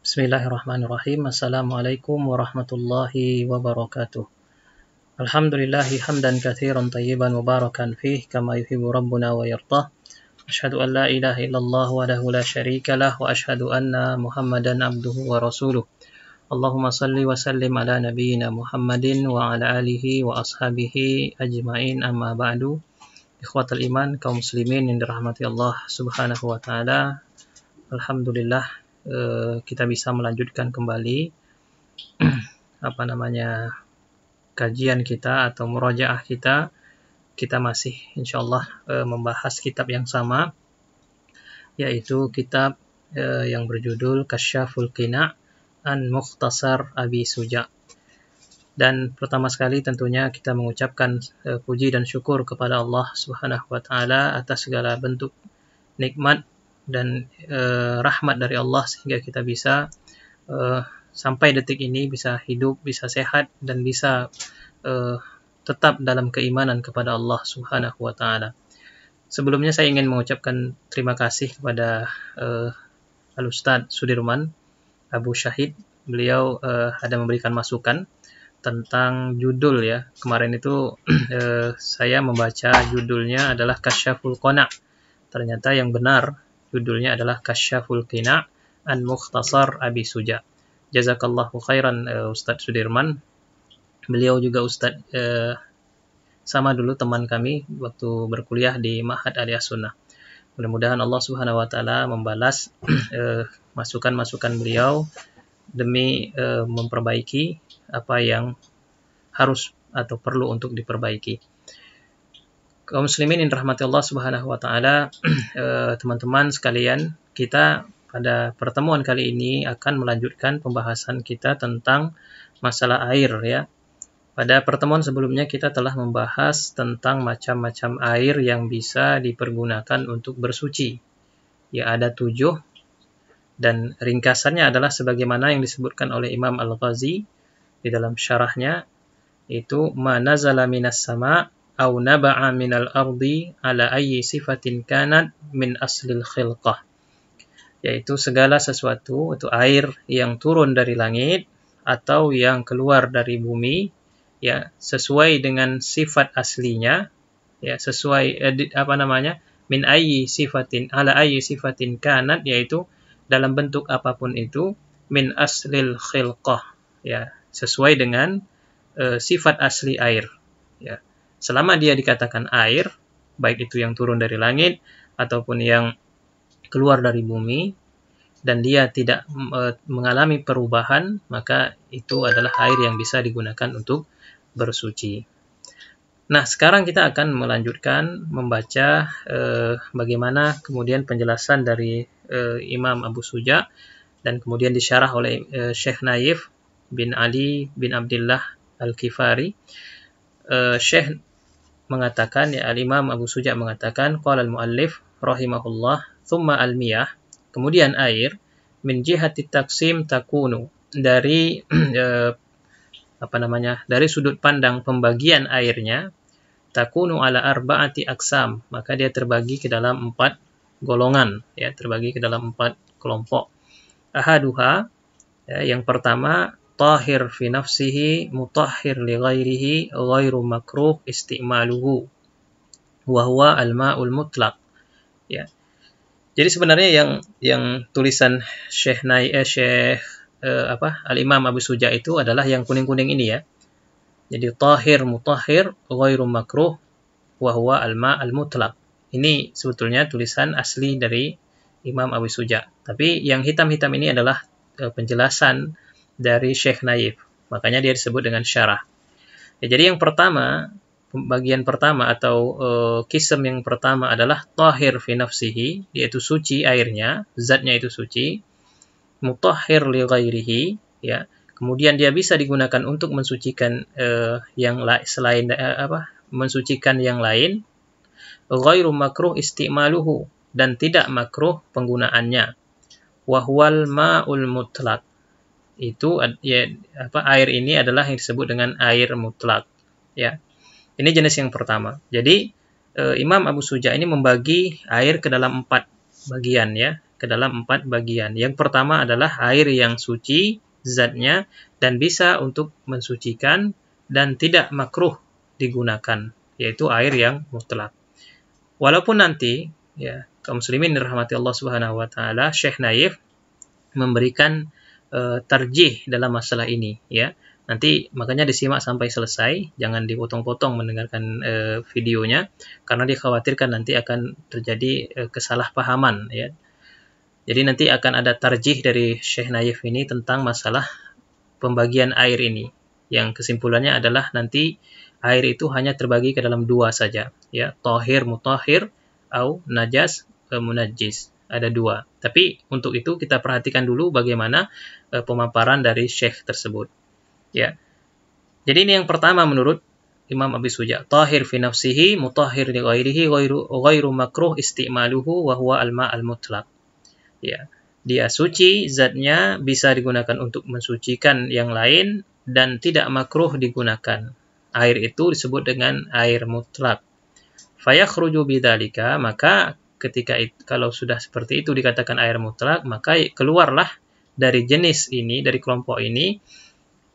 Bismillahirrahmanirrahim. Assalamualaikum warahmatullahi wabarakatuh. Alhamdulillahi hamdan katsiran tayyiban mubarakan fih kama yuhibbu rabbuna wa yardah. Asyhadu an la ilaha illallah wahdahu la syarika lah wa asyhadu anna Muhammadan abduhu wa rasuluh. Allahumma salli wa sallim ala nabiyyina Muhammadin wa ala alihi wa ashabihi ajmain, amma ba'du. Ikhwatal iman, kaum muslimin yang dirahmati Allah Subhanahu wa taala. Alhamdulillah kita bisa melanjutkan kembali kajian kita atau murajaah kita. Kita masih insyaallah membahas kitab yang sama, yaitu kitab yang berjudul Kasyaful Qina' an Mukhtasar Abi Suja'. Dan pertama sekali tentunya kita mengucapkan puji dan syukur kepada Allah Subhanahu wa taala atas segala bentuk nikmat dan rahmat dari Allah sehingga kita bisa sampai detik ini bisa hidup, bisa sehat, dan bisa tetap dalam keimanan kepada Allah Subhanahu wa taala. Sebelumnya saya ingin mengucapkan terima kasih kepada Al-Ustadz Sudirman Abu Syahid. Beliau ada memberikan masukan tentang judul ya. Kemarin itu saya membaca judulnya adalah Kasyaful Qina'. Ternyata yang benar judulnya adalah Kasyaful Qina' an Mukhtasar Abi Suja'. Jazakallahu khairan Ustadz Sudirman. Beliau juga Ustadz sama dulu teman kami waktu berkuliah di Ma'had Aliyah Sunnah. Mudah-mudahan Allah Subhanahu wa taala membalas masukan-masukan beliau demi memperbaiki apa yang harus atau perlu untuk diperbaiki. Kaum muslimin yang dirahmati Allah Subhanahu wa taala, teman-teman sekalian, kita pada pertemuan kali ini akan melanjutkan pembahasan kita tentang masalah air ya. Pada pertemuan sebelumnya kita telah membahas tentang macam-macam air yang bisa dipergunakan untuk bersuci. Ya, ada 7, dan ringkasannya adalah sebagaimana yang disebutkan oleh Imam Al-Ghazi di dalam syarahnya, itu ma nazala minas sama' au naba'a minal ardi ala ayyi sifatin kanat min aslil khilqah, yaitu segala sesuatu itu air yang turun dari langit atau yang keluar dari bumi ya, sesuai dengan sifat aslinya ya, sesuai min ayyi sifatin ala ayyi sifatin kanat, yaitu dalam bentuk apapun itu, min aslil khilqah ya, sesuai dengan sifat asli air ya. Selama dia dikatakan air, baik itu yang turun dari langit ataupun yang keluar dari bumi, dan dia tidak mengalami perubahan, maka itu adalah air yang bisa digunakan untuk bersuci. Nah, sekarang kita akan melanjutkan membaca bagaimana kemudian penjelasan dari Imam Abu Suja', dan kemudian disyarah oleh Syekh Naif bin Ali bin Abdullah Al-Kifari. Syekh mengatakan, ya, Al-Imam Abu Suja' mengatakan, qala al-muallif rahimahullah, thumma al-miyah, kemudian air, min jihati taqsim takunu, dari dari sudut pandang pembagian airnya, takunu ala arba'ati aqsam, maka dia terbagi ke dalam 4 golongan ya, terbagi ke dalam 4 kelompok. Ahaduha, ya, yang pertama, tahir fi nafsihi mutahhir li ghairihi ghairu makruh isti'maluhu wa huwa al-ma'ul mutlaq ya. Jadi sebenarnya yang tulisan Al-Imam Abu Suja' itu adalah yang kuning-kuning ini ya. Jadi tahir mutahhir ghairu makruh wa huwa al-ma'ul mutlaq. Ini sebetulnya tulisan asli dari Imam Abu Suja'. Tapi yang hitam-hitam ini adalah penjelasan dari Syekh Naif, makanya dia disebut dengan syarah ya. Jadi yang pertama, bagian pertama atau kism yang pertama adalah tahir fi nafsihi, yaitu suci airnya, zatnya itu suci, mutahhir li ghairihi ya, kemudian dia bisa digunakan untuk mensucikan mensucikan yang lain, ghairu makruh isti'maluhu, dan tidak makruh penggunaannya, wa huwal ma'ul mutlaq, itu ya, air ini adalah yang disebut dengan air mutlak ya. Ini jenis yang pertama. Jadi Imam Abu Suja' ini membagi air ke dalam 4 bagian ya. ke dalam 4 bagian. Yang pertama adalah air yang suci zatnya dan bisa untuk mensucikan dan tidak makruh digunakan, yaitu air yang mutlak. Walaupun nanti ya kaum muslimin dirahmati Allah Subhanahu wa taala, Syekh Naif memberikan tarjih dalam masalah ini ya. Nanti makanya disimak sampai selesai, jangan dipotong-potong mendengarkan videonya karena dikhawatirkan nanti akan terjadi kesalahpahaman ya. Jadi nanti akan ada tarjih dari Syekh Naif ini tentang masalah pembagian air ini. Yang kesimpulannya adalah nanti air itu hanya terbagi ke dalam 2 saja ya, tahir mutahhir atau najas munajjis. Ada 2. Tapi untuk itu kita perhatikan dulu bagaimana pemaparan dari Syekh tersebut. Ya. Jadi ini yang pertama menurut Imam Abi Suja, tahir fi nafsihi mutahhir li ghairihi ghairu makruh istimaluhu wa huwa al-ma' al-mutlaq. Ya. Dia suci, zatnya bisa digunakan untuk mensucikan yang lain dan tidak makruh digunakan. Air itu disebut dengan air mutlak. Fayakhruju bidzalika, maka ketika kalau sudah seperti itu dikatakan air mutlak, maka keluarlah dari jenis ini, dari kelompok ini,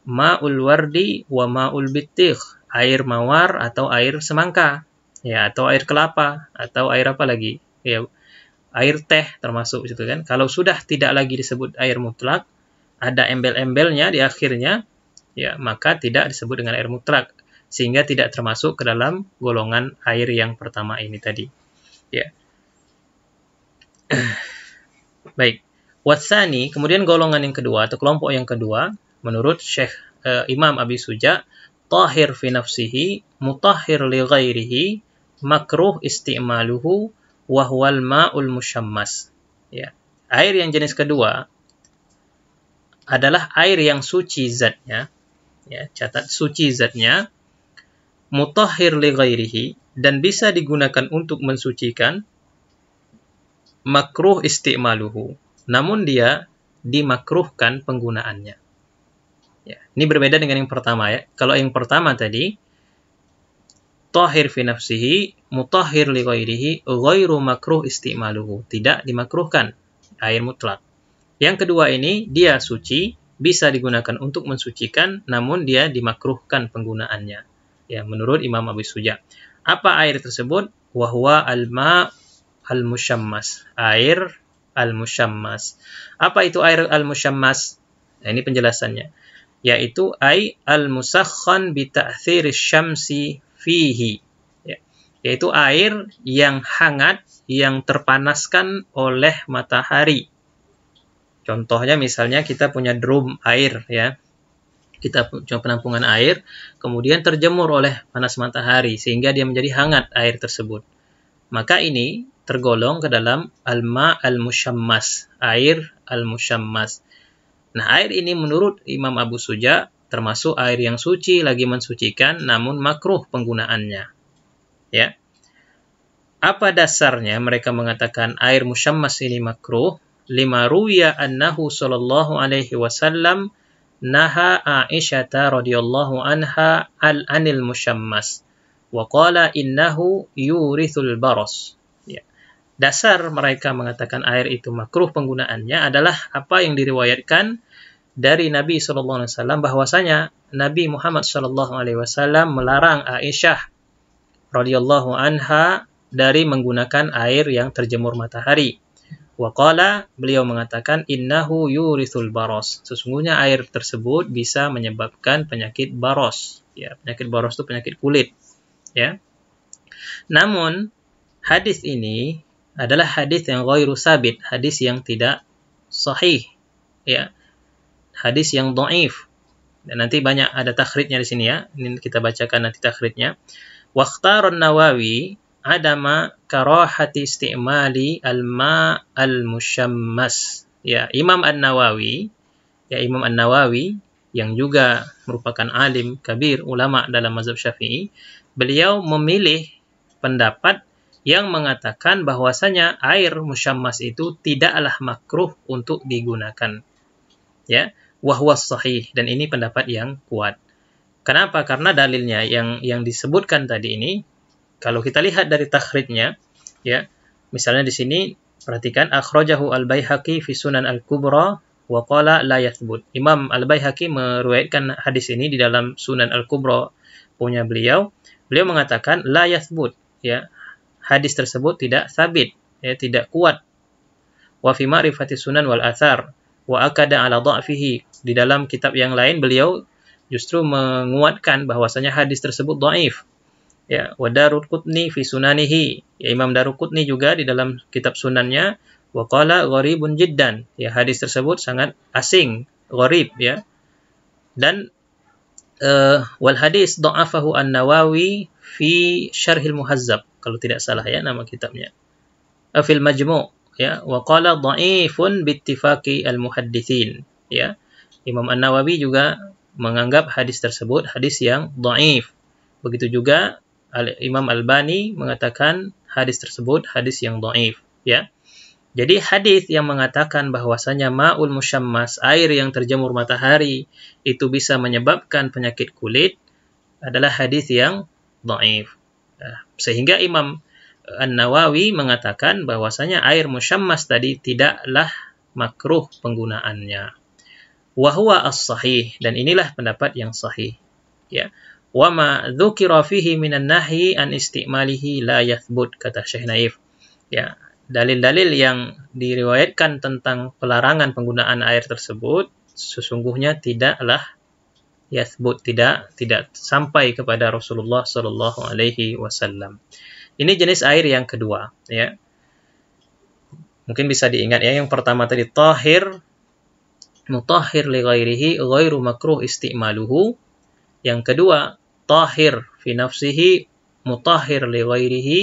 ma'ul wardi wa ma'ul bittigh, air mawar atau air semangka, ya, atau air kelapa, atau air apa lagi, ya, air teh termasuk gitu kan. Kalau sudah tidak lagi disebut air mutlak, ada embel-embelnya di akhirnya, ya, maka tidak disebut dengan air mutlak, sehingga tidak termasuk ke dalam golongan air yang pertama ini tadi. Ya. Baik. Watsani, kemudian golongan yang kedua atau kelompok yang kedua, menurut Syekh Imam Abi Suja, tahir fi nafsihi, mutahhir li ghairihi, makruh isti'maluhu, wa huwal ma'ul musyammas. Ya. Air yang jenis kedua adalah air yang suci zatnya, ya, catat suci zatnya, mutahhir li ghairihi, dan bisa digunakan untuk mensucikan, makruh isti'maluhu, namun dia dimakruhkan penggunaannya. Ya, ini berbeda dengan yang pertama ya. Kalau yang pertama tadi, tahir fi nafsihi, mutahhir li ghairihi, ghairu makruh isti'maluhu, tidak dimakruhkan, air mutlak. Yang kedua ini, dia suci, bisa digunakan untuk mensucikan, namun dia dimakruhkan penggunaannya. Ya, menurut Imam Abi Suja. Apa air tersebut? Wahwa al-ma' al-musyammas, air al-musyammas. Apa itu air al-musyammas? Nah, ini penjelasannya. Yaitu al-musakhan bi ta'thiri syamsi fihi. Ya. Yaitu air yang hangat, yang terpanaskan oleh matahari. Contohnya misalnya kita punya drum air ya. Kita punya penampungan air, kemudian terjemur oleh panas matahari sehingga dia menjadi hangat air tersebut. Maka ini tergolong ke dalam al-ma' al-musyammas, air al-musyammas. Nah, air ini menurut Imam Abu Suja termasuk air yang suci lagi mensucikan namun makruh penggunaannya. Ya. Apa dasarnya mereka mengatakan air musyammas ini makruh? Lima ruya annahu sallallahu alaihi wasallam naha Aisyata radhiyallahu anha anil musyammas wa qala innahu yurithul baros. Ya. Dasar mereka mengatakan air itu makruh penggunaannya adalah apa yang diriwayatkan dari Nabi sallallahu alaihi wasallam bahwasanya Nabi Muhammad sallallahu alaihi wasallam melarang Aisyah radhiyallahu anha dari menggunakan air yang terjemur matahari. Waqala, beliau mengatakan innahu yurithul baros. Sesungguhnya air tersebut bisa menyebabkan penyakit baros. Ya, penyakit baros itu penyakit kulit. Ya. Namun hadis ini adalah hadis yang ghairu sabit, hadis yang tidak sahih. Ya. Hadis yang dhaif. Dan nanti banyak ada takhrijnya di sini ya. Ini kita bacakan nanti takhrijnya. Waqtaran Nawawi adama karahati istimali al-ma' al-musyammas. Ya, Imam An-Nawawi yang juga merupakan alim kabir ulama dalam mazhab Syafi'i, beliau memilih pendapat yang mengatakan bahwasanya air musyammas itu tidaklah makruh untuk digunakan. Ya, wahwa sahih, dan ini pendapat yang kuat. Kenapa? Karena dalilnya yang disebutkan tadi ini, kalau kita lihat dari takhrijnya, ya, misalnya di sini Perhatikan, akhrajahu al-Baihaqi fi Sunan al-Kubra wa qala la yathbut. Imam al-Baihaqi meriwayatkan hadis ini di dalam Sunan al-Kubra punya beliau. Beliau mengatakan la yathbut, ya. Hadis tersebut tidak sabit, ya, tidak kuat. Wa fi ma'rifati sunan wal athar wa akada ala dha'fihi. Di dalam kitab yang lain beliau justru menguatkan bahwasanya hadis tersebut dhaif. Ya, wa Daruqutni fi sunanihi. Ya, Imam Daruqutni juga di dalam kitab sunannya wa qala gharibun jiddan. Ya, hadis tersebut sangat asing, gharib, ya. Dan wal hadis dha'afahu An-Nawawi fi Syarhil Muhazzab, kalau tidak salah ya nama kitabnya. Fil Majmu', ya, wa qala dha'ifun bittifaqi al-muhadditsin, ya. Imam An-Nawawi juga menganggap hadis tersebut hadis yang dhaif. Begitu juga Imam Albani mengatakan hadis tersebut hadis yang dhaif, ya. Jadi hadis yang mengatakan bahwasanya ma'ul musyammas, air yang terjemur matahari, itu bisa menyebabkan penyakit kulit adalah hadis yang dhaif. Sehingga Imam An-Nawawi mengatakan bahwasanya air musyammas tadi tidaklah makruh penggunaannya. Wa huwa as-sahih, dan inilah pendapat yang sahih, ya. Wa ma dzukira fihi minan nahyi an istimalihi la yathbut, kata Syekh Naif. Ya, dalil-dalil yang diriwayatkan tentang pelarangan penggunaan air tersebut sesungguhnya tidaklah yathbut, tidak sampai kepada Rasulullah sallallahu alaihi wasallam. Ini jenis air yang kedua, ya. Mungkin bisa diingat ya, yang pertama tadi tahir, mutahhir li ghairihi ghairu makruh istimaluhu. Yang kedua, tahir fi nafsihi, mutahhir li ghairihi,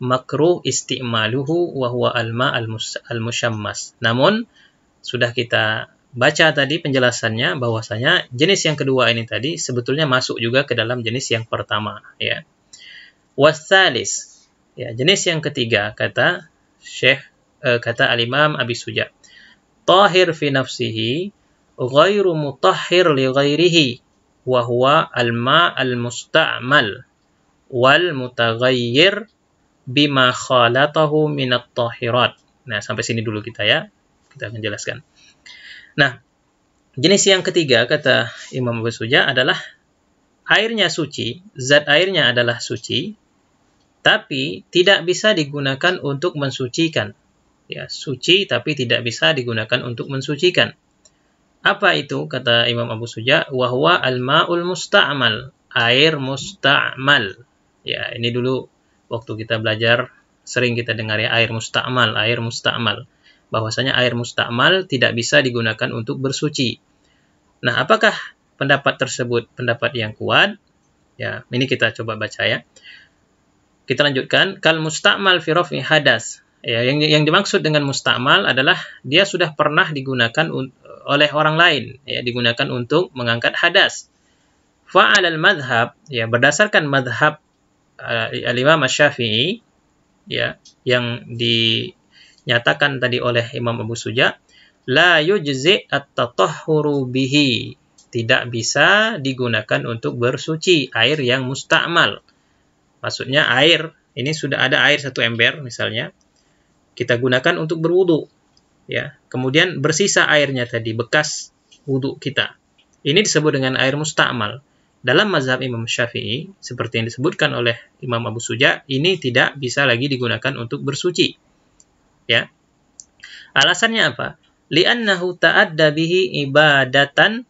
makruh istimaluhu wa huwa al-ma' al-musyammas. Namun sudah kita baca tadi penjelasannya bahwasanya jenis yang kedua ini tadi sebetulnya masuk juga ke dalam jenis yang pertama, ya. Wasalis, ya, jenis yang ketiga kata kata al-Imam Abi Suja, tahir fi nafsihi ghairu mutahhir li ghairihi wa huwa al-ma' al-musta'mal wal mutaghayyir bima khalatahu min at-tahirat. Nah, sampai sini dulu kita ya. Kita akan jelaskan. Nah, jenis yang ketiga kata Imam Abu Suja adalah airnya suci, zat airnya adalah suci, tapi tidak bisa digunakan untuk mensucikan. Ya, suci tapi tidak bisa digunakan untuk mensucikan. Apa itu kata Imam Abu Suja? Wa huwa al-ma'ul musta'mal, air musta'mal. Ya, ini dulu waktu kita belajar sering kita dengar ya, air musta'mal, air musta'mal. Bahwasanya air musta'mal tidak bisa digunakan untuk bersuci. Nah, apakah pendapat tersebut pendapat yang kuat? Ya, ini kita coba baca ya. Kita lanjutkan, kal musta'mal fi raf'i hadas. Ya, yang dimaksud dengan musta'mal adalah dia sudah pernah digunakan oleh orang lain, ya, digunakan untuk mengangkat hadas. Fa'alal madhab, ya, berdasarkan madhab al-Imam Asy-Syafi'i, ya, yang dinyatakan tadi oleh Imam Abu Suja, la yujzi at-tatahhuru bihi, tidak bisa digunakan untuk bersuci air yang musta'mal. Maksudnya air ini sudah ada air satu ember misalnya, kita gunakan untuk berwudu, ya. Kemudian bersisa airnya tadi, bekas wudu kita. Ini disebut dengan air musta'mal. Dalam mazhab Imam Syafi'i, seperti yang disebutkan oleh Imam Abu Suja, ini tidak bisa lagi digunakan untuk bersuci. Ya. Alasannya apa? Li'annahu ta'adda bihi ibadatan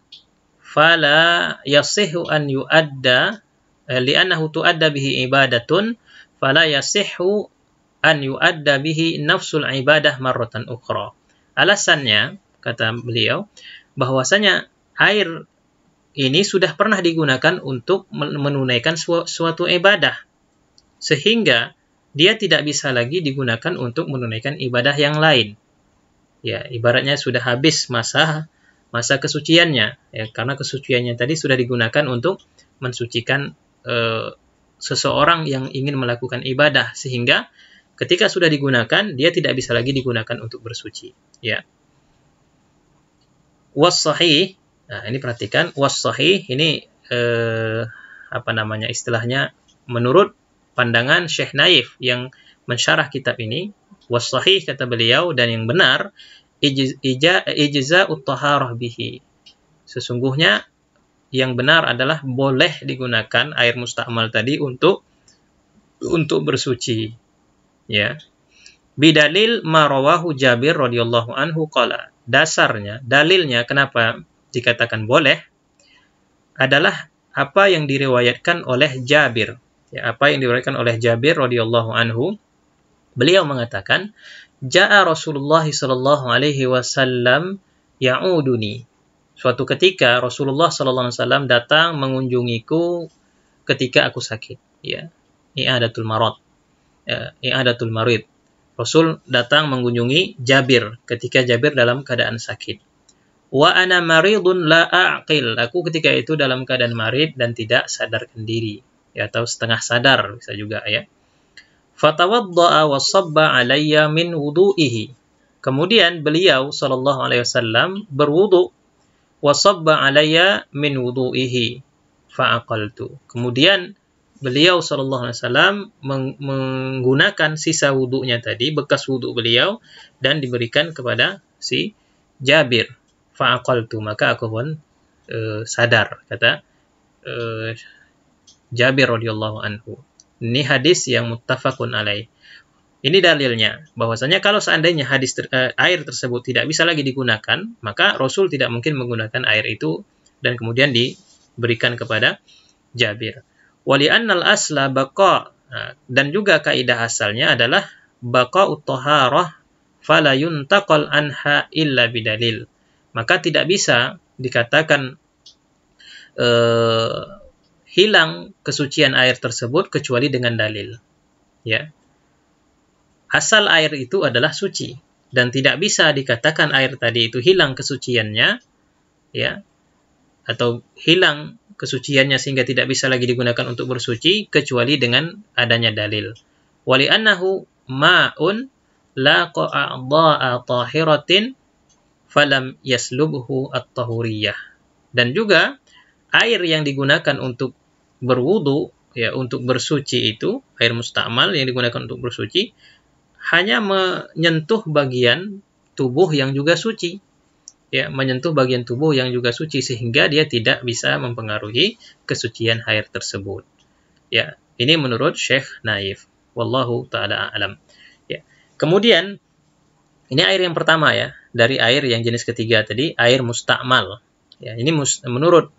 fala yasihhu an yu'adda, li'annahu tu'adda bihi ibadatun fala yasihhu an yu'adda bihi nafsul ibadah marratan ukhra. Alasannya, kata beliau, bahwasanya air ini sudah pernah digunakan untuk menunaikan suatu ibadah, sehingga dia tidak bisa lagi digunakan untuk menunaikan ibadah yang lain. Ya, ibaratnya sudah habis masa kesuciannya, ya, karena kesuciannya tadi sudah digunakan untuk mensucikan seseorang yang ingin melakukan ibadah, sehingga ketika sudah digunakan, dia tidak bisa lagi digunakan untuk bersuci. Ya. Was-sahih, nah ini perhatikan, was-sahih ini istilahnya menurut pandangan Syekh Naif yang mensyarah kitab ini, Wassahih kata beliau, dan yang benar, ijza'ut taharah bihi. Sesungguhnya yang benar adalah boleh digunakan air musta'mal tadi untuk bersuci. Ya. Bidalil ma rawahu Jabir radhiyallahu anhu qala. Dasarnya, dalilnya kenapa dikatakan boleh adalah apa yang diriwayatkan oleh Jabir. Ya, apa yang diriwayatkan oleh Jabir radhiyallahu anhu. Beliau mengatakan, Ja'a Rasulullah sallallahu alaihi wasallam ya'uduni. Suatu ketika Rasulullah sallallahu alaihi wasallam datang mengunjungiku ketika aku sakit, ya. I'adatul marad. I'adatul marid. Rasul datang mengunjungi Jabir ketika Jabir dalam keadaan sakit. Wa ana maridun la a'qil. Aku ketika itu dalam keadaan marid dan tidak sadarkan diri, ya, atau setengah sadar bisa juga, ya. Fatawadda'a wa sabba 'alayya min wudu'ihi. Kemudian beliau sallallahu alaihi wasallam berwudu, wa sabba 'alayya min wudu'ihi fa'aqaltu. Kemudian beliau sallallahu alaihi wasallam menggunakan sisa wudunya tadi, bekas wudu beliau, dan diberikan kepada si Jabir. Fa'aqaltu, maka aku pun sadar, kata Jabir radhiyallahu anhu. Ini hadis yang muttafaqun alaih. Ini dalilnya bahwasanya kalau seandainya air tersebut tidak bisa lagi digunakan, maka Rasul tidak mungkin menggunakan air itu dan kemudian diberikan kepada Jabir. Wali'annal asla baqa, dan juga kaidah asalnya adalah baqa'ut taharah fala yuntaqal anha illa bidalil. Maka tidak bisa dikatakan hilang kesucian air tersebut kecuali dengan dalil. Ya. Asal air itu adalah suci dan tidak bisa dikatakan air tadi itu hilang kesuciannya, ya, atau hilang kesuciannya sehingga tidak bisa lagi digunakan untuk bersuci kecuali dengan adanya dalil. Wali annahu ma'un la qa'adha'a tahiratin falam yaslubhu at-tahuriyah. Dan juga air yang digunakan untuk berwudu, ya, untuk bersuci itu, air musta'mal yang digunakan untuk bersuci hanya menyentuh bagian tubuh yang juga suci. Ya, menyentuh bagian tubuh yang juga suci sehingga dia tidak bisa mempengaruhi kesucian air tersebut. Ya, ini menurut Syekh Naif. Wallahu taala a'lam. Ya. Kemudian ini air yang pertama, ya, dari air yang jenis ketiga tadi, air musta'mal. Ya, ini menurut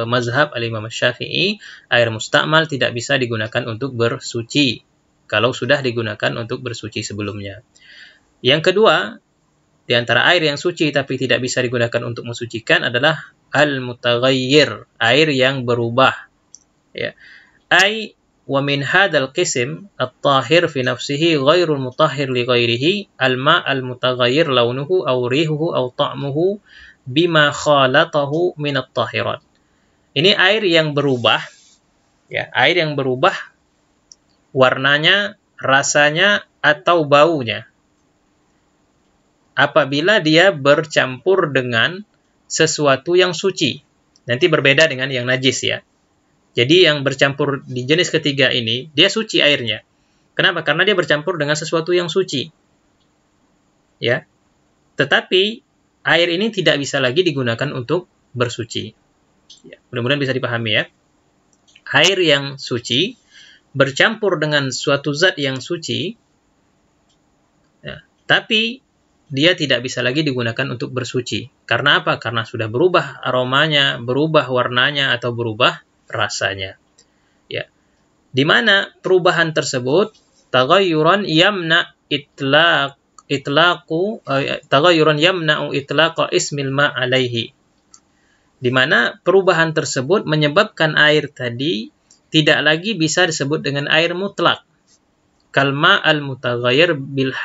mazhab al-Imam Syafi'i, air musta'mal tidak bisa digunakan untuk bersuci kalau sudah digunakan untuk bersuci sebelumnya. Yang kedua, di antara air yang suci tapi tidak bisa digunakan untuk mensucikan adalah al-mutaghayyir, air yang berubah. Ya. Ai wa min hadzal qism at-tahir fi nafsihi ghairul mutahhir li ghairihi al-ma' al-mutaghayyir launuhu aw rihuhu aw ta'muhu bima khalatahu min at-tahirat. Ini air yang berubah, ya, air yang berubah warnanya, rasanya, atau baunya apabila dia bercampur dengan sesuatu yang suci. Nanti berbeda dengan yang najis, ya. Jadi yang bercampur di jenis ketiga ini, dia suci airnya. Kenapa? Karena dia bercampur dengan sesuatu yang suci. Ya. Tetapi air ini tidak bisa lagi digunakan untuk bersuci. Ya, mudah-mudahan bisa dipahami, ya. Air yang suci bercampur dengan suatu zat yang suci, ya, tapi dia tidak bisa lagi digunakan untuk bersuci. Karena apa? Karena sudah berubah aromanya, berubah warnanya, atau berubah rasanya. Ya. Di mana perubahan tersebut taghayyuran yamna taghayyuran yamna'u itlaqa ismil ma' alaihi. Di mana perubahan tersebut menyebabkan air tadi tidak lagi bisa disebut dengan air mutlak. Kalma al-mutaghayyir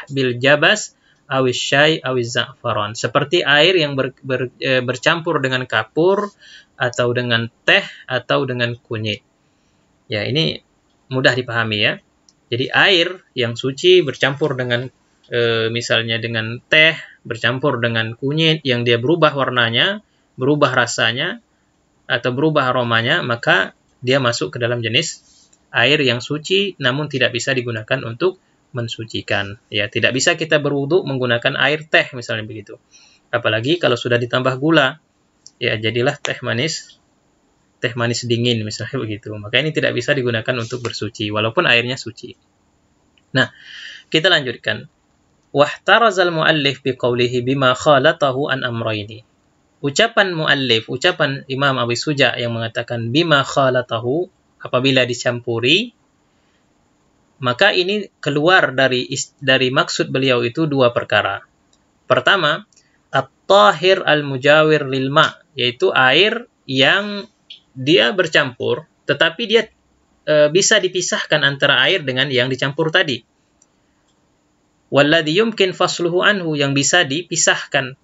bil jabas awis syai awis za'faran. Seperti air yang bercampur dengan kapur atau dengan teh atau dengan kunyit. Ya, ini mudah dipahami, ya. Jadi air yang suci bercampur dengan misalnya dengan teh, bercampur dengan kunyit yang dia berubah warnanya, berubah rasanya, atau berubah aromanya, maka dia masuk ke dalam jenis air yang suci namun tidak bisa digunakan untuk mensucikan. Ya, tidak bisa kita berwudu menggunakan air teh misalnya begitu. Apalagi kalau sudah ditambah gula, ya jadilah teh manis dingin misalnya begitu. Maka ini tidak bisa digunakan untuk bersuci walaupun airnya suci. Nah, kita lanjutkan. Wahtarazal muallif biqaulihi bima khalatahu an amrayni. Ucapan muallif, ucapan Imam Abi Suja yang mengatakan bima khalatahu, apabila dicampuri, maka ini keluar dari maksud beliau itu dua perkara. Pertama, at-tahir al-mujawir lil ma', yaitu air yang dia bercampur tetapi dia bisa dipisahkan antara air dengan yang dicampur tadi. Walladhi yumkin fasluhu anhu, yang bisa dipisahkan.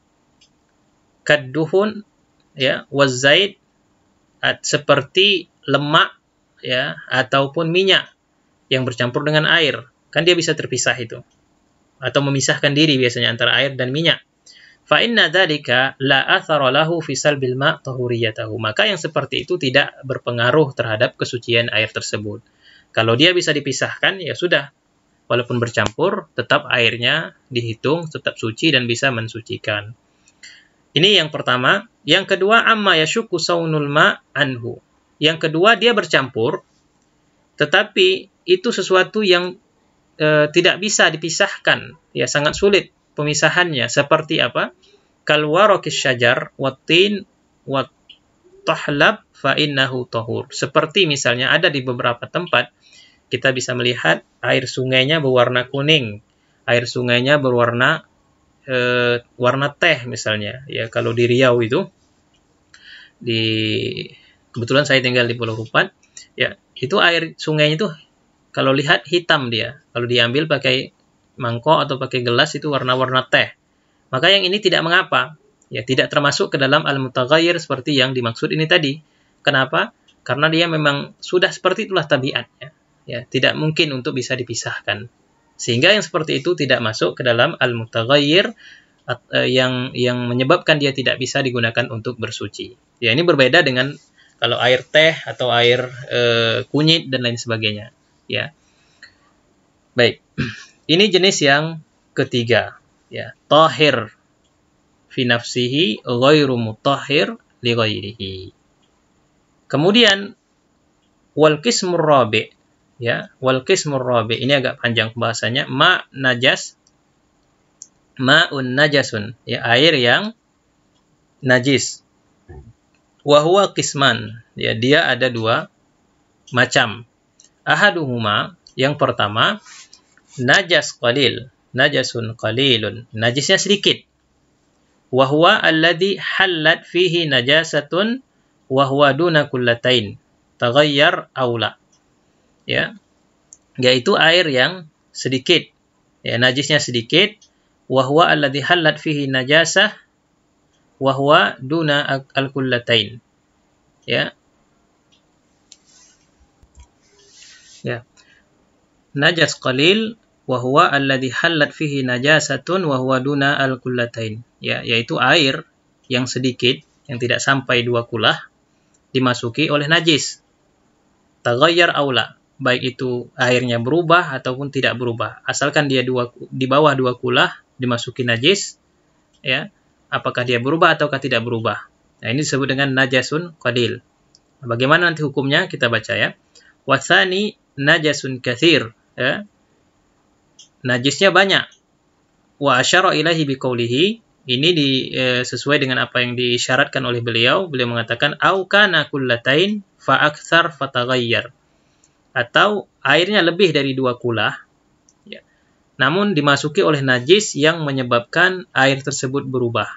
Kadduhun, ya, wazait, seperti lemak, ya, ataupun minyak yang bercampur dengan air, kan dia bisa terpisah itu, atau memisahkan diri biasanya antara air dan minyak. Fa inna dzalika la athara lahu fi salbil ma' tahuriyatahu, maka yang seperti itu tidak berpengaruh terhadap kesucian air tersebut. Kalau dia bisa dipisahkan, ya sudah, walaupun bercampur tetap airnya dihitung tetap suci dan bisa mensucikan. Ini yang pertama. Yang kedua, amma yashukku saunul ma' anhu, yang kedua dia bercampur tetapi itu sesuatu yang tidak bisa dipisahkan, ya sangat sulit pemisahannya. Seperti apa? Kal warakis syajar wattin wat tahlab fa innahu tahur. Seperti misalnya ada di beberapa tempat kita bisa melihat air sungainya berwarna kuning, air sungainya berwarna warna teh misalnya. Ya, kalau di Riau itu, kebetulan saya tinggal di Pulau Rupat, ya itu air sungainya itu kalau lihat hitam dia. Kalau diambil pakai mangkok atau pakai gelas itu warna-warna teh. Maka yang ini tidak mengapa. Ya, tidak termasuk ke dalam al-mutaghayyir seperti yang dimaksud ini tadi. Kenapa? Karena dia memang sudah seperti itulah tabiatnya. Ya, tidak mungkin untuk bisa dipisahkan. Sehingga yang seperti itu tidak masuk ke dalam al-mutaghayyir yang menyebabkan dia tidak bisa digunakan untuk bersuci. Ya, ini berbeda dengan kalau air teh atau air kunyit dan lain sebagainya. Ya, baik. Ini jenis yang ketiga. Ya, tahir fi nafsihi ghairu mutahhir li ghairihi. Kemudian wal qismur rabi', ya, wal qismur rabi', ini agak panjang pembahasannya. Ma najas, ma'un najasun, ya, air yang najis. Wa huwa qisman, ya, dia ada dua macam. Ahaduhuma, yang pertama, najas qalil, najasun qalilun, najisnya sedikit. Wa huwa alladhi hallat fihi najasatun wa huwa duna kullatain, taghayyar aula. Ya, yaitu air yang sedikit, ya, najisnya sedikit. Wa huwa alladhi hallat fihi najasah wa huwa duna al-kullatain. Ya. Ya. Najas qalil wa huwa alladhi hallat fihi najasatun wa huwa duna al-kullatain. Ya, yaitu air yang sedikit, yang tidak sampai 2 kulah dimasuki oleh najis. Taghayyar aula, baik itu airnya berubah ataupun tidak berubah. Asalkan dia di bawah 2 kulah dimasuki najis, ya, apakah dia berubah ataukah tidak berubah. Nah, ini disebut dengan najasun qalil. Nah, bagaimana nanti hukumnya? Kita baca, ya. Wathani najasun katsir, ya. Najisnya banyak. Wa asyara ilaihi biqaulihi, ini sesuai dengan apa yang disyaratkan oleh beliau. Beliau mengatakan au kana kullatain fa aktsar fataghayyar, atau airnya lebih dari 2 kulah, ya, namun dimasuki oleh najis yang menyebabkan air tersebut berubah.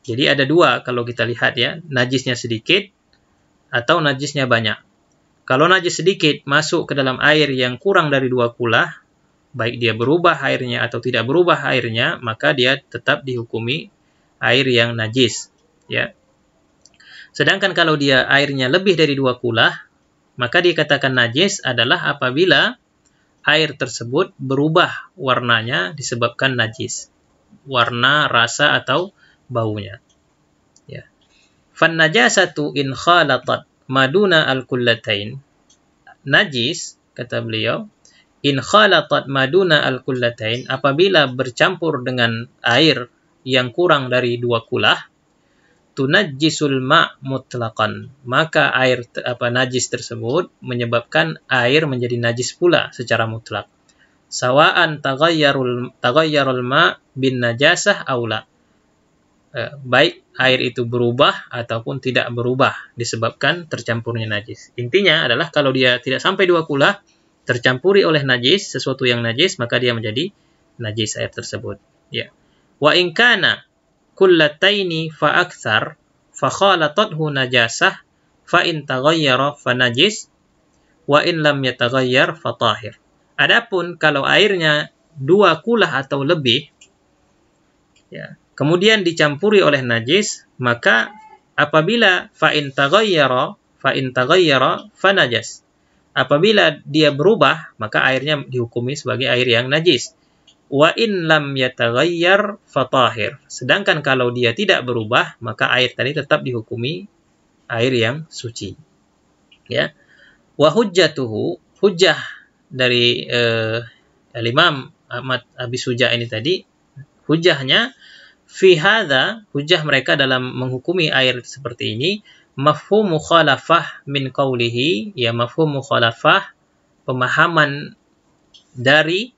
Jadi ada dua kalau kita lihat, ya, najisnya sedikit atau najisnya banyak. Kalau najis sedikit masuk ke dalam air yang kurang dari 2 kulah, baik dia berubah airnya atau tidak berubah airnya, maka dia tetap dihukumi air yang najis, ya. Sedangkan kalau dia airnya lebih dari 2 kulah, maka dikatakan najis adalah apabila air tersebut berubah warnanya disebabkan najis, warna, rasa, atau baunya. Ya. Fan najasatu in khalatat maduna al-kullatain. Najis, kata beliau, in khalatat maduna al-kullatain, apabila bercampur dengan air yang kurang dari 2 kulah, tunajjisul ma' mutlaqan, maka air najis tersebut menyebabkan air menjadi najis pula secara mutlak. Sawa'an taghayyarul ma' bin najasah aula, baik air itu berubah ataupun tidak berubah disebabkan tercampurnya najis. Intinya adalah kalau dia tidak sampai 2 kulah tercampuri oleh najis, sesuatu yang najis, maka dia menjadi najis air tersebut. Ya. Wa in kana kullataini fa aktsar fa khalatathu najasah fa in taghayyara fa najis wa in lam yataghayyar fa tahir. Adapun kalau airnya 2 kulah atau lebih, ya, kemudian dicampuri oleh najis, maka apabila fa in taghayyara fa najas. Apabila dia berubah, maka airnya dihukumi sebagai air yang najis. Wa in lam yataghayyar fatahir. Sedangkan kalau dia tidak berubah, maka air tadi tetap dihukumi air yang suci. Ya. Wa hujjatuhu, hujjah dari Imam Ahmad Abi Suja ini tadi, hujjahnya fi hadza, hujjah mereka dalam menghukumi air seperti ini, mafhum mukhalafah min qawlihi, ya, mafhum mukhalafah, pemahaman dari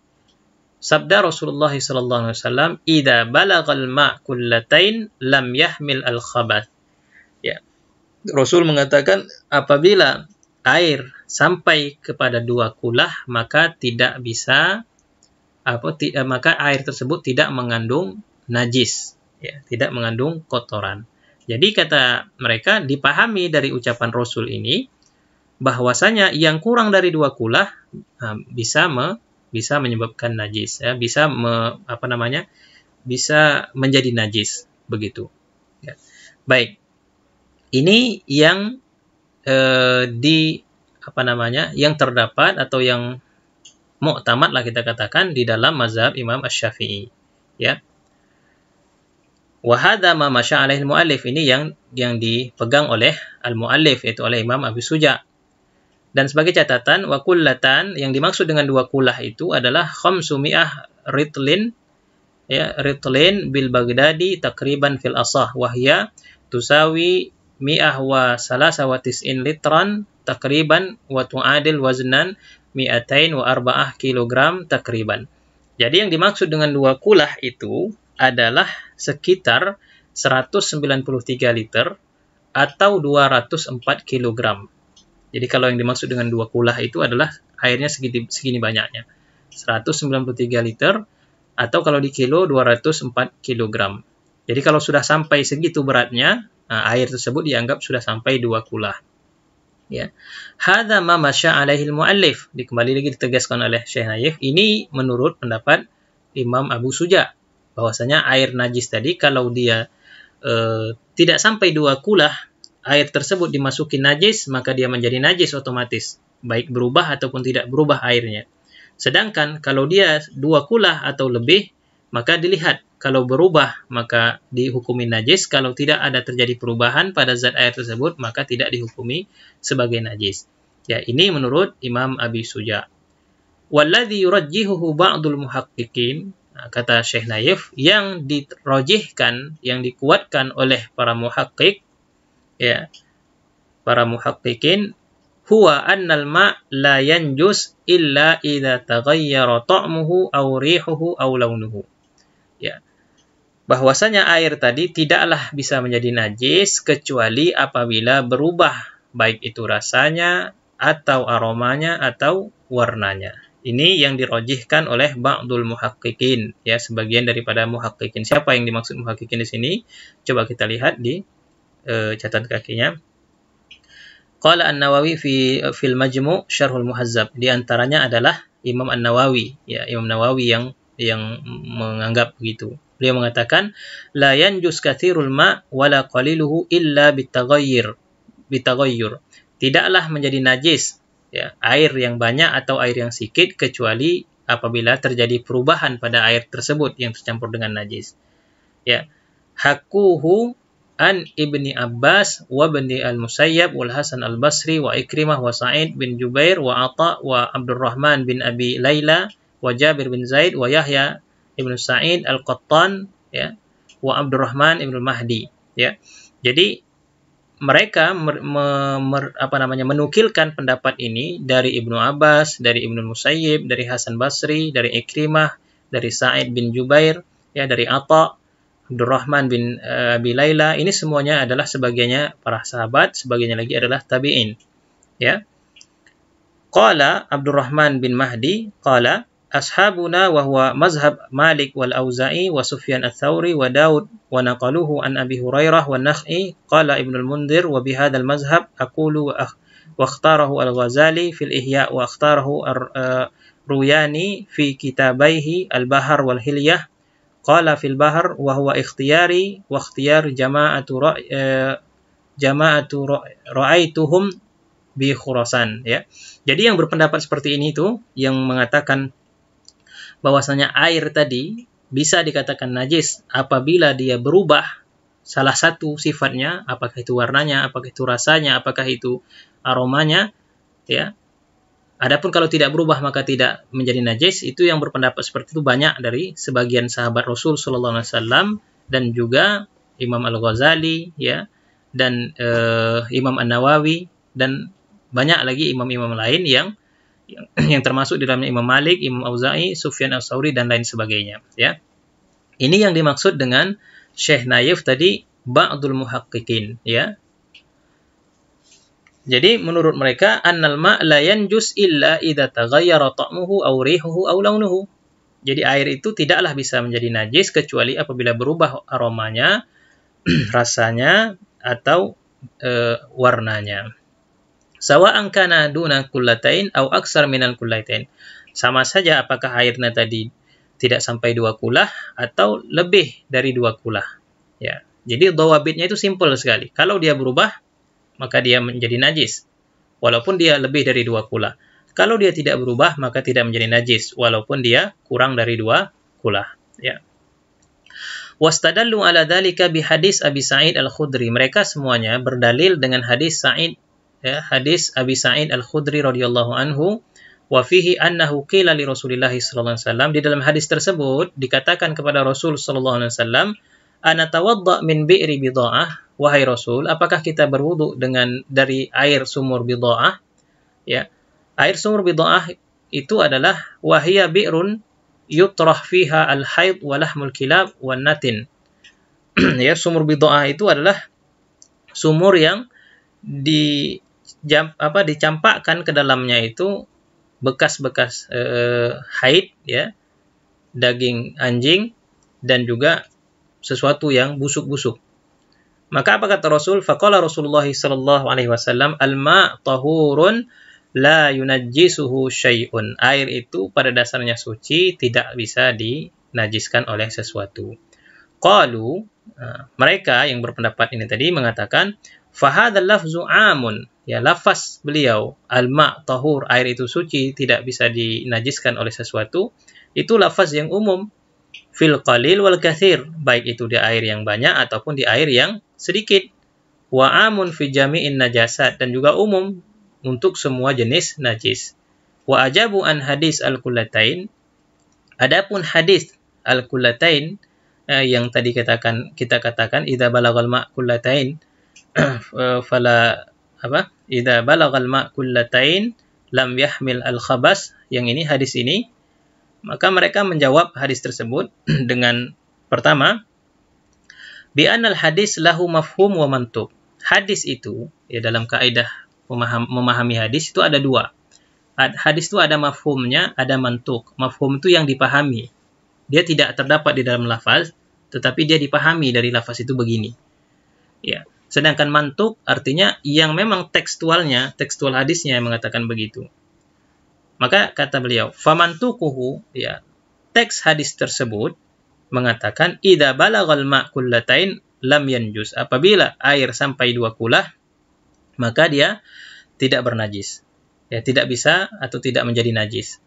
sabda Rasulullah SAW, idza balagal ma' kullatain lam yahmil al-khabath. Ya. Rasul mengatakan apabila air sampai kepada 2 kulah, maka tidak bisa maka air tersebut tidak mengandung najis, ya, tidak mengandung kotoran. Jadi kata mereka, dipahami dari ucapan Rasul ini bahwasanya yang kurang dari 2 kulah bisa menyebabkan najis, ya, bisa menjadi najis, begitu. Ya. Baik, ini yang yang terdapat atau yang mu'tamad lah kita katakan di dalam mazhab Imam Asy-Syafi'i, ya. Wa hadza ma masya alaihi al-muallif, ini yang dipegang oleh al-muallif, yaitu oleh Imam Abi Suja. Dan sebagai catatan, wa kullatan, yang dimaksud dengan 2 kulah itu adalah khamsumi'ah ritlin, ya, ritlin bil Baghdadi takriban fil asah, wahya tusawi mi'ah wa salasa wa tis'in litran takriban wa tu'adil waznan mi'atain wa arba'ah kilogram takriban. Jadi yang dimaksud dengan 2 kulah itu adalah sekitar 193 liter atau 204 kilogram. Jadi kalau yang dimaksud dengan 2 kulah itu adalah airnya segini banyaknya. 193 liter atau kalau di kilo 204 kilogram. Jadi kalau sudah sampai segitu beratnya, air tersebut dianggap sudah sampai 2 kulah. Ya. Hadza ma masya alaihi al-muallif. Kembali lagi ditegaskan oleh Syekh Naif, ini menurut pendapat Imam Abu Suja, bahwasanya air najis tadi kalau dia tidak sampai 2 kulah, air tersebut dimasuki najis, maka dia menjadi najis otomatis, baik berubah ataupun tidak berubah airnya. Sedangkan kalau dia 2 kulah atau lebih, maka dilihat, kalau berubah maka dihukumi najis, kalau tidak ada terjadi perubahan pada zat air tersebut, maka tidak dihukumi sebagai najis. Ya, ini menurut Imam Abi Suja. Walladzi yurajjihuhu ba'dul muhaqqiqin, kata Syekh Naif, yang dirojihkan, yang dikuatkan oleh para muhaqqiq, ya, para muhaqqiqin, huwa annal ma' la yanjus illa idza taghayyara ta'muhu aw rihuhu aw launuhu. Ya. Bahwasanya air tadi tidaklah bisa menjadi najis kecuali apabila berubah, baik itu rasanya atau aromanya atau warnanya. Ini yang dirojihkan oleh ba'dul muhaqqiqin, ya, sebagian daripada muhaqqiqin. Siapa yang dimaksud muhaqqiqin di sini? Coba kita lihat di catatan kakinya. Qala An-Nawawi fil Majmu' Syarhul Muhazzab. Di antaranya adalah Imam An-Nawawi, ya, Imam Nawawi yang menganggap begitu. Beliau mengatakan, la yanjus katsirul ma' wala qaliluhu illa bitaghayyur. Tidaklah menjadi najis, ya, air yang banyak atau air yang sedikit kecuali apabila terjadi perubahan pada air tersebut yang tercampur dengan najis. Ya. Hakuhu an Ibni Abbas wa Ibni al-Musayyab wal Hasan al-Basri wa Ikrimah wa Sa'id bin Jubair wa Atha wa Abdurrahman bin Abi Layla wa Jabir bin Zaid wa Yahya ibn Sa'id al-Qattan, ya, wa Abdurrahman ibn Mahdi, ya. Jadi mereka menukilkan pendapat ini dari Ibnu Abbas, dari Ibnu Musayyib, dari Hasan Basri, dari Ikrimah, dari Sa'id bin Jubair, ya, dari Atha, Abdurrahman bin Abi Layla. Ini semuanya adalah sebagiannya para sahabat, sebagiannya lagi adalah tabi'in, ya. Qala Abdurrahman bin Mahdi qala ashabuna wa huwa mazhab Malik wal Auza'i wa Sufyan ats-Tsauri wa Daud wa naqaluhu an Abi Hurairah wa Nakh'i qala Ibnu al-Mundhir wa bihadha al-mazhab aqulu wa ikhtarahu al-Ghazali fil Ihya wa ikhtarahu Ruyani fi kitabaihi al-Bahr wal Hilyah qala fil Bahr wa huwa ikhtiyari wa ikhtiyar jama'atu ra'aituhum bi Khurasan, ya. Jadi yang berpendapat seperti ini itu yang mengatakan bahwasanya air tadi bisa dikatakan najis apabila dia berubah salah satu sifatnya, apakah itu warnanya, apakah itu rasanya, apakah itu aromanya, ya. Adapun kalau tidak berubah maka tidak menjadi najis, itu yang berpendapat seperti itu banyak dari sebagian sahabat Rasul sallallahu alaihi wasallam dan juga Imam Al-Ghazali, ya, dan Imam An-Nawawi dan banyak lagi imam-imam lain yang termasuk di dalamnya Imam Malik, Imam Auza'i, Sufyan ats-Tsauri dan lain sebagainya, ya. Ini yang dimaksud dengan Syekh Naif tadi ba'dul muhaqqiqin, ya. Jadi menurut mereka annal ma' la yanjus illa idza taghayyara ta'muhu aw rihuhu aw launuhu. Jadi air itu tidaklah bisa menjadi najis kecuali apabila berubah aromanya, rasanya atau warnanya. Sawa'an kana duna kullatain aw aksar minal kullatain. Sama saja apakah airnya tadi tidak sampai 2 kulah atau lebih dari 2 kulah, ya. Jadi dhawabitnya itu simpel sekali. Kalau dia berubah maka dia menjadi najis walaupun dia lebih dari 2 kulah. Kalau dia tidak berubah maka tidak menjadi najis walaupun dia kurang dari 2 kulah, ya. Wastadallu ala dzalika bi hadis Abi Sa'id Al-Khudri. Mereka semuanya berdalil dengan hadis Sa'id, ya, hadis Abi Sa'id Al-Khudri radhiyallahu anhu, wa fihi annahu qila li Rasulillah sallallahu alaihi wasallam. Di dalam hadis tersebut dikatakan kepada Rasul sallallahu alaihi wasallam, ana tawadda min bi'ri bidha'ah, wahai Rasul, apakah kita berwudu dari air sumur bidha'ah, ya. Air sumur bidha'ah itu adalah wahiya bi'run yutrah fiha al-haid wa lahmul kilab wan natin. Ya, sumur bidha'ah itu adalah sumur yang dicampakkan ke dalamnya itu bekas-bekas haid, ya, daging anjing dan juga sesuatu yang busuk-busuk. Maka apa kata Rasul? Faqala Rasulullah sallallahu alaihi wasallam, al-ma' tahurun la yunajjisuhu syai'un. Air itu pada dasarnya suci, tidak bisa dinajiskan oleh sesuatu. Qalu, mereka yang berpendapat ini tadi mengatakan, fahadzal lafzu amun, ya, lafaz beliau al-ma' tahur, air itu suci, tidak bisa dinajiskan oleh sesuatu, itu lafaz yang umum fil qalil wal katsir, baik itu di air yang banyak ataupun di air yang sedikit. Wa amun fi jami'in najasat, dan juga umum untuk semua jenis najis. Wa ajabu an hadis al-kullatain, adapun hadis al-kullatain yang tadi kita katakan idza balagal ma' kullatain fala idza balagal ma' kullatain lam yahmil al-khabas, yang ini hadis ini, maka mereka menjawab hadis tersebut dengan pertama, bi anal hadis lahu mafhum wa mantuq. Hadis itu, ya, dalam kaidah memahami hadis itu ada 2. Hadis itu ada mafhumnya, ada mantuq. Mafhum itu yang dipahami. Dia tidak terdapat di dalam lafaz, tetapi dia dipahami dari lafaz itu begini, ya. Sedangkan mantuq artinya yang memang tekstual hadisnya yang mengatakan begitu. Maka kata beliau, famantuquhu, ya, teks hadis tersebut mengatakan idza balagal ma' kullatain lam yanjus. Apabila air sampai 2 kulah, maka dia tidak bernajis. Ya, tidak bisa atau tidak menjadi najis.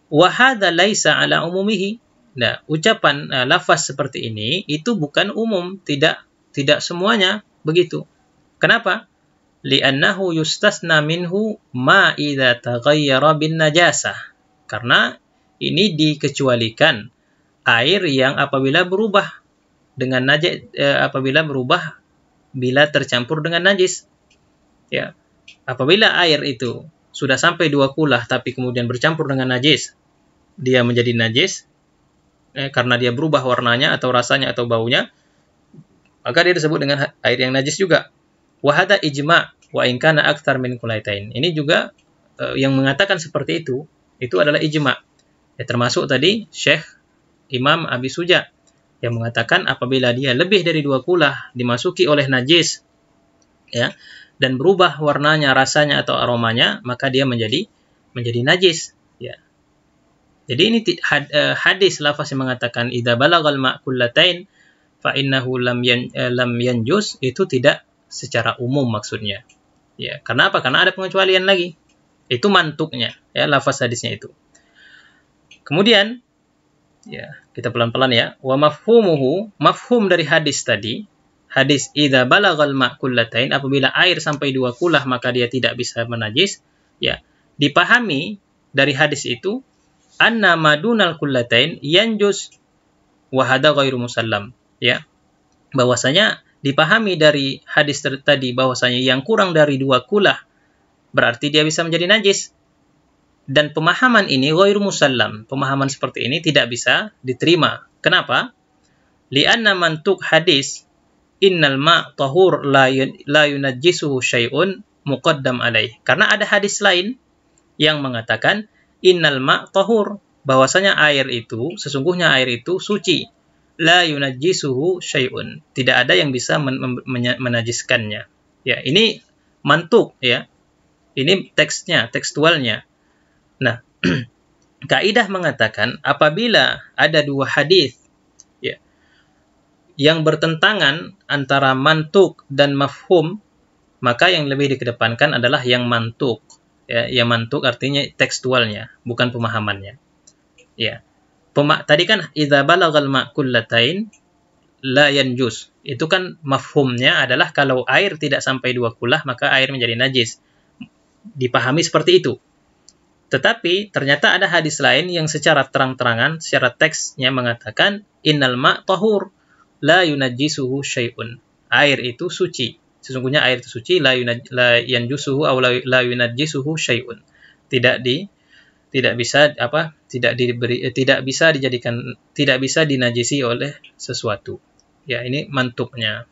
Wa hadza laisa ala umumihi. Nah, ucapan lafaz seperti ini itu bukan umum, tidak tidak semuanya begitu. Kenapa? Li'annahu yustasna minhu ma idza taghayyara bin najasah. Karena ini dikecualikan air yang apabila berubah dengan apabila berubah bila tercampur dengan najis. Ya. Apabila air itu sudah sampai 2 kulah tapi kemudian bercampur dengan najis, dia menjadi najis karena dia berubah warnanya atau rasanya atau baunya, maka dia disebut dengan air yang najis juga. Wa hadza ijma' wa in kana aktsar min kulaitain. Ini juga yang mengatakan seperti itu adalah ijma'. Ya, termasuk tadi Syekh Imam Abi Suja yang mengatakan apabila dia lebih dari 2 kulah dimasuki oleh najis, ya, dan berubah warnanya, rasanya atau aromanya, maka dia menjadi najis. Ya. Jadi ini hadis lafaz yang mengatakan idza balagal ma' kullatain fa innahu lam yanjus, itu tidak secara umum maksudnya. Ya, karena apa? Karena ada pengecualian lagi. Itu mantuknya, ya, lafaz hadisnya itu. Kemudian, ya, kita pelan-pelan ya. Wa mafhumuhu, mafhum dari hadis tadi, hadis idza balagal ma' kullatain, apabila air sampai 2 kulah maka dia tidak bisa menajis, ya. Dipahami dari hadis itu anna madunal kullatain yanjus wa hada ghairu musallam, ya. Bahwasanya dipahami dari hadis tadi bahwasanya yang kurang dari 2 kulah berarti dia bisa menjadi najis. Dan pemahaman ini ghairu musallam, pemahaman seperti ini tidak bisa diterima. Kenapa? Li'anna mantuk hadis innal ma' tahur la yunajjisuhu syai'un muqaddam alaih. Karena ada hadis lain yang mengatakan innal ma' tahur, bahwasanya air itu, sesungguhnya air itu suci. La yunajjisuhu syai'un, tidak ada yang bisa menajiskannya. Ya, ini mantuk, ya. Ini teksnya, tekstualnya. Nah, kaidah mengatakan apabila ada 2 hadis, ya, yang bertentangan antara mantuk dan mafhum, maka yang lebih dikedepankan adalah yang mantuk. Ya, yang mantuk artinya tekstualnya, bukan pemahamannya. Ya. Tadi kan idza balagal ma' kullatain la yanjus. Itu kan mafhumnya adalah kalau air tidak sampai 2 kulah maka air menjadi najis. Dipahami seperti itu. Tetapi ternyata ada hadis lain yang secara terang-terangan, secara teksnya mengatakan innal ma' tahur la yunajjisuhu syai'un. Air itu suci. Sesungguhnya air itu suci, la yanjusuhu aw la yunajjisuhu syai'un. Tidak bisa dinajisi oleh sesuatu. Ya, ini mantuknya.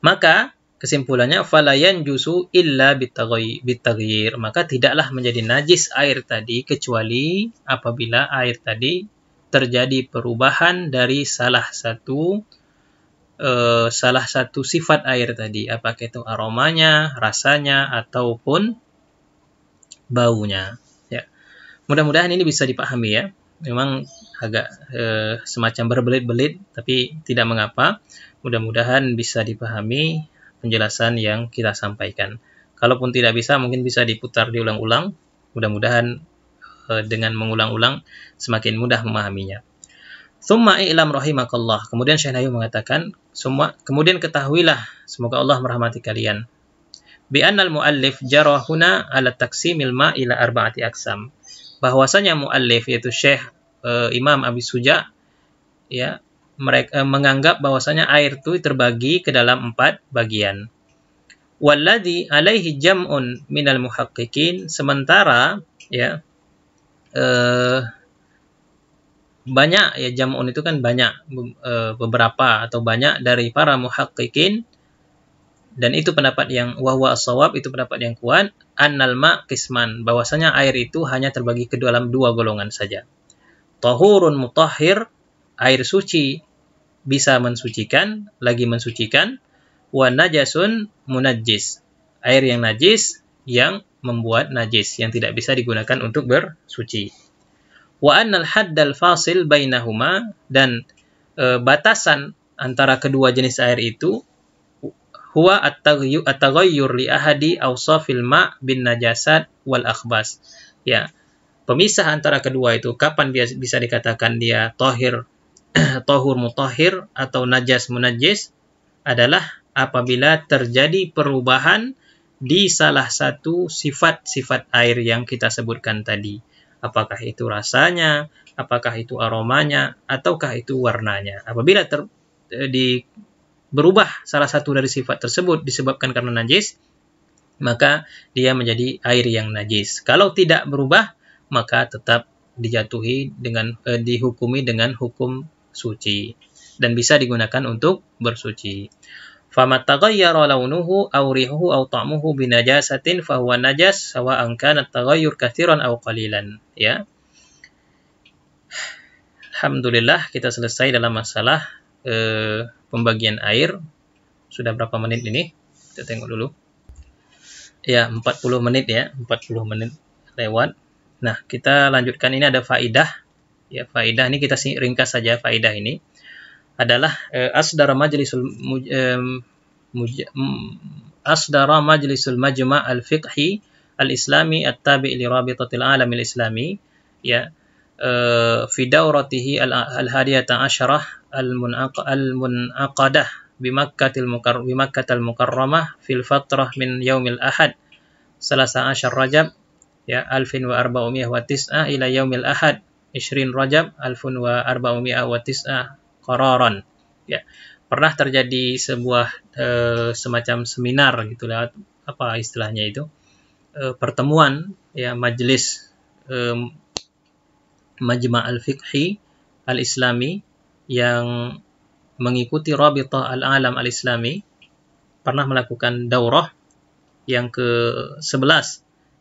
Maka kesimpulannya fala yanjusu illa bitaghyir, maka tidaklah menjadi najis air tadi kecuali apabila air tadi terjadi perubahan dari salah satu sifat air tadi, apakah itu aromanya, rasanya ataupun baunya. Ya. Mudah-mudahan ini bisa dipahami ya. Memang agak semacam berbelit-belit, tapi tidak mengapa. Mudah-mudahan bisa dipahami penjelasan yang kita sampaikan. Kalaupun tidak bisa, mungkin bisa diputar diulang-ulang. Mudah-mudahan dengan mengulang-ulang semakin mudah memahaminya. Tsumma i'lam rahimakallah. Kemudian Syekh Nawawi mengatakan, kemudian ketahuilah, semoga Allah merahmati kalian. Bi annal muallif jara huna ala taqsimil ma ila arba'ati aqsam. Bahwasanya muallif yaitu Syekh Imam Abi Suja, ya, mereka menganggap bahwasanya air itu terbagi ke dalam 4 bagian. Walladzi alaihi jam'un minal muhaqqiqin, sementara ya banyak, ya, jam'un itu kan banyak, beberapa atau banyak dari para muhaqqiqin, dan itu pendapat yang wahwa as-shawab, itu pendapat yang kuat, annal ma' qisman, bahwasanya air itu hanya terbagi ke dalam 2 golongan saja. Tahurun mutahhir, air suci bisa mensucikan, lagi mensucikan, wa najasun munajjis, air yang najis yang membuat najis, yang tidak bisa digunakan untuk bersuci. Wa annal haddal fasil bainahuma, dan batasan antara kedua jenis air itu huwa at-taghayyur li ahadi awsafil ma' bin najasat wal akhbas. Ya, pemisah antara kedua itu kapan bisa dikatakan dia tahir tahur mutahhir atau najas munajjis, adalah apabila terjadi perubahan di salah satu sifat-sifat air yang kita sebutkan tadi. Apakah itu rasanya, apakah itu aromanya, ataukah itu warnanya. Apabila berubah salah satu dari sifat tersebut disebabkan karena najis, maka dia menjadi air yang najis. Kalau tidak berubah, maka tetap dihukumi dengan hukum suci dan bisa digunakan untuk bersuci. فَمَا تَغَيَّرَ لَوْنُهُ أَوْ رِيحُهُ أَوْ طَعْمُهُ بِنَجَاسَةٍ فَهُوَ نَجَسٌ سَوَاءً كَانَ التَّغَيُّرُ كَثِيرًا أَوْ قَلِيلًا. Ya. Alhamdulillah kita selesai dalam masalah pembagian air. Sudah berapa menit ini? Kita tengok dulu. Ya, 40 menit ya, 40 menit lewat. Nah, kita lanjutkan. Ini ada faidah. Ya, faidah ini kita ringkas saja. Faidah ini adalah asdara majlisul majma' al-fiqhi al-islami at-tabi' li rabitatil alam al-islami, ya, fi dawratihi al-hadiyata asyarah al-munaqadah bi Makkatil Mukarramah fil fatrah min yaumil ahad salasa asyar Rajab, ya, 1409 ila yaumil ahad 20 Rajab 1409 qararan. Ya, pernah terjadi sebuah semacam seminar gitu lah, apa istilahnya itu, pertemuan, ya, majelis Majma' al-Fiqhi al-Islami yang mengikuti Rabitah al-Alam al-Islami, pernah melakukan daurah yang ke-11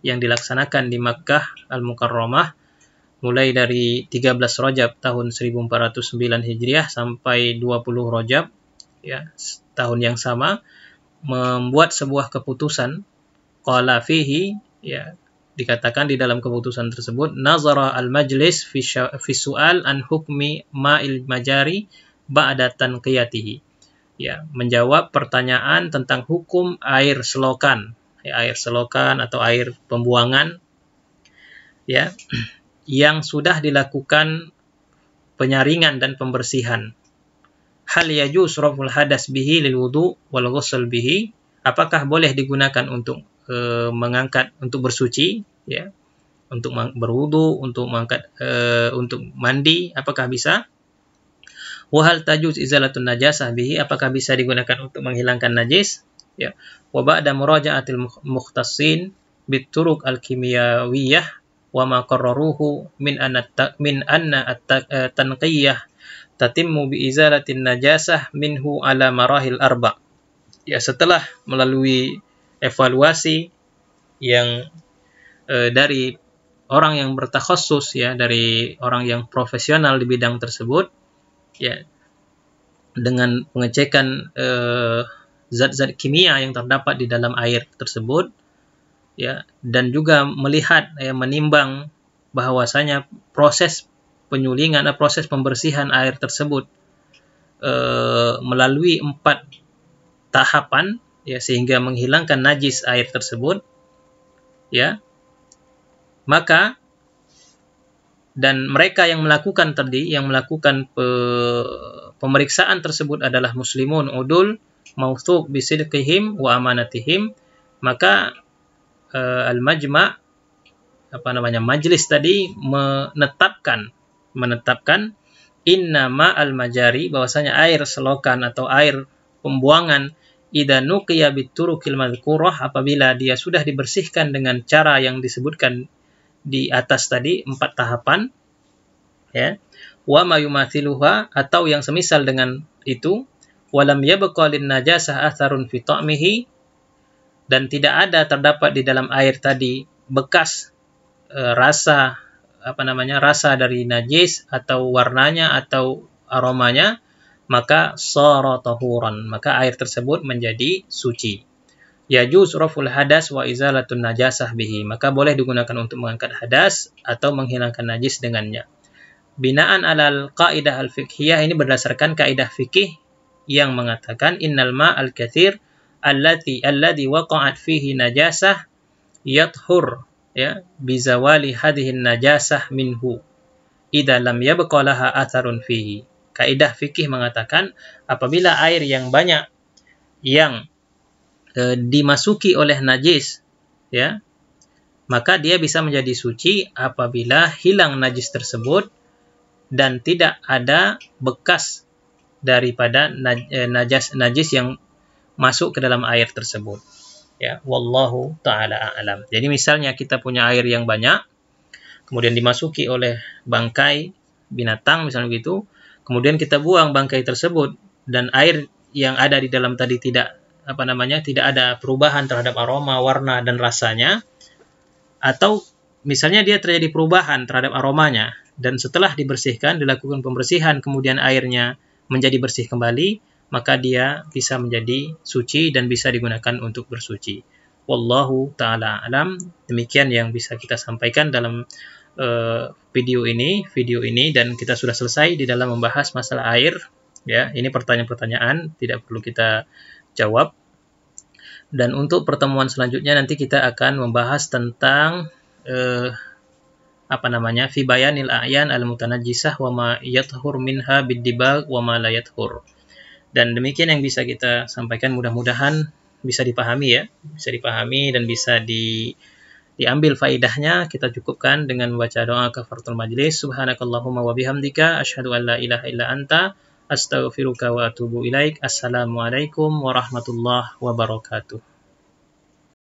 yang dilaksanakan di Makkah al-Mukarramah mulai dari 13 Rajab tahun 1409 Hijriah sampai 20 Rajab, ya, tahun yang sama, membuat sebuah keputusan. Qala fihi, ya, dikatakan di dalam keputusan tersebut, nazara al-majlis fi su'al an hukmi ma'il majari ba'da tanqiyatihi. Ya, menjawab pertanyaan tentang hukum air selokan, ya, air selokan atau air pembuangan, ya, yang sudah dilakukan penyaringan dan pembersihan. Hal yajuz raful hadas bihi lil wudu wal ghusl bihi, apakah boleh digunakan untuk mengangkat untuk bersuci, ya, untuk berwudu, untuk mengangkat untuk mandi, apakah bisa? Wa hal tajuz izalatun najasah bihi, apakah bisa digunakan untuk menghilangkan najis, ya. Wa ba'da muraja'atil mukhtassin bit turuq al-kimiyawiyah wa ma qarraruhu min anna tanqiyah tatimmu bi izalatin najasah minhu ala marahil arba. Ya, setelah melalui evaluasi yang dari orang yang bertakhassus, ya, dari orang yang profesional di bidang tersebut, ya, dengan pengecekan zat-zat kimia yang terdapat di dalam air tersebut, ya, dan juga melihat, ya, menimbang bahwasanya proses penyulingan, proses pembersihan air tersebut melalui 4 tahapan, ya, sehingga menghilangkan najis air tersebut, ya, maka dan mereka yang melakukan pemeriksaan tersebut adalah muslimun udul mawthuq bisidqihim wa amanatihim, maka al-majma', majelis tadi menetapkan innama al-majari, bahwasanya air selokan atau air pembuangan idza nuqiya bituruqil madhkurah, apabila dia sudah dibersihkan dengan cara yang disebutkan di atas tadi 4 tahapan, ya, wa ma yumathiluha, atau yang semisal dengan itu, walam yabqa lin najasah atharun fi ta'mihi, dan tidak ada terdapat di dalam air tadi bekas rasa dari najis atau warnanya atau aromanya, maka shara tahuran, maka air tersebut menjadi suci. Yajuz raful hadas wa izalatun najasah bihi, maka boleh digunakan untuk mengangkat hadas atau menghilangkan najis dengannya. Binaan alal qaidah al-fiqhiyah, ini berdasarkan kaidah fikih yang mengatakan innal ma'al katsir alladhi waqa'at fihi najasah yathur, ya, bizawali hadhihi najasah minhu idza lam yabqa laha atharun fihi. Kaidah fikih mengatakan apabila air yang banyak yang dimasuki oleh najis, ya, maka dia bisa menjadi suci apabila hilang najis tersebut dan tidak ada bekas daripada najis yang masuk ke dalam air tersebut. Ya, wallahu taala a'lam. Jadi misalnya kita punya air yang banyak, kemudian dimasuki oleh bangkai binatang misalnya begitu, kemudian kita buang bangkai tersebut dan air yang ada di dalam tadi tidak tidak ada perubahan terhadap aroma, warna dan rasanya, atau misalnya dia terjadi perubahan terhadap aromanya dan setelah dibersihkan, dilakukan pembersihan, kemudian airnya menjadi bersih kembali, maka dia bisa menjadi suci dan bisa digunakan untuk bersuci. Wallahu ta'ala alam. Demikian yang bisa kita sampaikan dalam video ini, dan kita sudah selesai di dalam membahas masalah air. Ya, ini pertanyaan-pertanyaan tidak perlu kita jawab. Dan untuk pertemuan selanjutnya nanti kita akan membahas tentang fi bayanil a'yan al-mutanajjisah wa ma yathur minha bid-dibag wa ma la yathur. Dan demikian yang bisa kita sampaikan, mudah-mudahan bisa dipahami ya, bisa dipahami dan bisa diambil faidahnya. Kita cukupkan dengan membaca doa kafaratul majlis. Subhanakallahumma wa bihamdika asyhadu an la ilaha illa anta astaghfiruka wa atubu ilaik. Assalamualaikum warahmatullahi wabarakatuh.